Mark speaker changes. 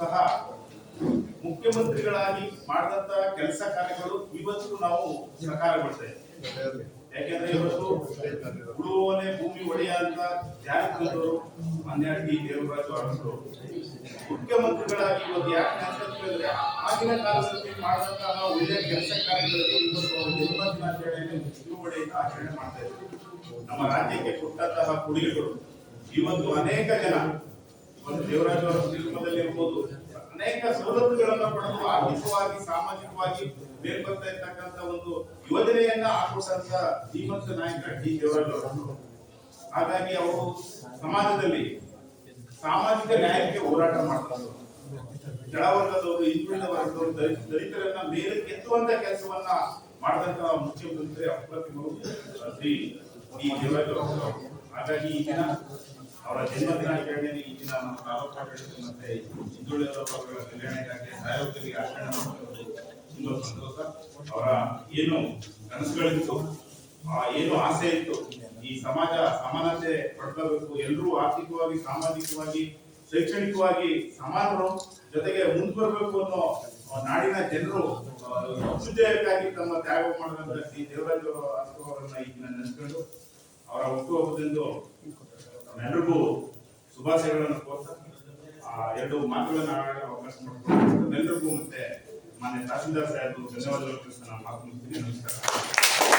Speaker 1: ಸಹ ಮುಖ್ಯಮಂತ್ರಿಗಳಾಗಿ ಮಾಡಿದಂತ ಕೆಲಸ ಕಾರ್ಯಗಳು ಇವತ್ತು ನಾವು ಸಕಾರಗೊಳ್ತಾ ಇದ್ದೇವೆ. ಯಾಕೆಂದ್ರೆ ಇವತ್ತು ಉಳುವವನೇ ಭೂಮಿ ಒಡೆಯ ಅಂತ ಜಾರಿಕೊಂಡವರು ಮಾನ್ಯ ಡಿ ದೇವರಾಜು ಅರಸರು ಮುಖ್ಯಮಂತ್ರಿಗಳಾಗಿ ಇವತ್ತು ಯಾಕೆ ನೆನಪಿದ್ರೆ ಆಗಿನ ಕಾಲದಲ್ಲಿ ಮಾಡಿದಂತಹ ಒಳ್ಳೆಯ ಕೆಲಸ ಕಾರ್ಯಗಳಲ್ಲಿ ಇವತ್ತು ಜನ್ಮ ದಿನಾಚರಣೆಯನ್ನು ತಿರುವಡೆಯಿಂದ ಆಚರಣೆ ಮಾಡ್ತಾ ಇದ್ದಾರೆ. ನಮ್ಮ ರಾಜ್ಯಕ್ಕೆ ಕೊಟ್ಟಂತಹ ಕೊಡುಗೆಗಳು ಇವತ್ತು ಅನೇಕ ಜನ ಇವತ್ತು ದೇವರಾಜು ಅವರ ಕುಟುಂಬದಲ್ಲಿ ಇರ್ಬೋದು ಅನೇಕ ಸವಲತ್ತುಗಳನ್ನು ಪಡೆದು ಆರ್ಥಿಕವಾಗಿ ಸಾಮಾಜಿಕವಾಗಿ ಬೇರ್ಪಡ್ತಾ ಇರ್ತಕ್ಕಂಥ ಒಂದು ಯೋಜನೆಯನ್ನ ಹಾಕೊಟ್ಟಂತ ಧೀಮಂತ ನಾಯಕ ಡಿ ದೇವರಾಜು ಅವರು. ಹಾಗಾಗಿ ಅವರು ಸಮಾಜದಲ್ಲಿ ಸಾಮಾಜಿಕ ನ್ಯಾಯಕ್ಕೆ ಹೋರಾಟ ಮಾಡ್ತಾರೆ. ಕೆಳವರ್ಗದವರು, ಹಿಂದುಳಿದ ವರ್ಗದವರು, ದಲಿತರನ್ನ ಮೇಲಕ್ಕೆ ಎತ್ತುವಂತ ಕೆಲಸವನ್ನ ಮಾಡಿದಂತ ಮುಖ್ಯಮಂತ್ರಿ ಅಪ್ರತಿಮರು ಶ್ರೀ ಡಿ ದೇವರಾಜು ಅವರು. ಹಾಗಾಗಿ ಈ ದಿನ ಅವರ ಜನ್ಮ ದಿನಾಚರಣೆಯಲ್ಲಿ ಈ ದಿನ ನಮ್ಮ ತಾಲೂಕು ಆಡಳಿತ ಮತ್ತೆ ಹಿಂದುಳಿದ ವರ್ಗಗಳ ಕಲ್ಯಾಣಕ್ಕಾಗಿ ಸಹಯೋಗದಲ್ಲಿ ಆಚರಣೆ ಮಾಡುವುದು ತುಂಬಾ ಸಂತೋಷ. ಅವರ ಏನು ಕನಸುಗಳಿತ್ತು, ಏನು ಆಸೆ ಇತ್ತು, ಈ ಸಮಾಜ ಸಮಾನತೆ ಪಡ್ಕೋಬೇಕು, ಎಲ್ಲರೂ ಆರ್ಥಿಕವಾಗಿ ಸಾಮಾಜಿಕವಾಗಿ ಶೈಕ್ಷಣಿಕವಾಗಿ ಸಮಾನರು ಜೊತೆಗೆ ಮುಂದುವರಬೇಕು ಅನ್ನೋ ನಾಡಿನ ಜನರು ಅಭ್ಯುದಯಕ್ಕಾಗಿ ತಮ್ಮ ತ್ಯಾಗ ಮಾಡಿದಂತ ಶ್ರೀ ದೇವರಾಜು ಅವರನ್ನ ಈ ದಿನ ನೆನೆಸ್ಕೊಂಡು ಅವರ ಹುಟ್ಟುಹಬ್ಬದಂದು ಎಲ್ಲರಿಗೂ ಶುಭಾಶಯಗಳನ್ನು ಕೋರ್ತಾ ಎರಡು ಮಾತುಗಳನ್ನು ಆಡಲು ಅವಕಾಶ ಮಾಡಿಕೊಂಡು ಎಲ್ಲರಿಗೂ ಮತ್ತೆ ಮಾನ್ಯ ತಹಸೀಲ್ದಾರ್ ಸಾಹೇಬರು ಧನ್ಯವಾದಗಳು ತಿಳಿಸ್ತಾ ನಾನು ಮಾತು ಮುಗಿಸ್ತೀನಿ. ನಮಸ್ಕಾರ.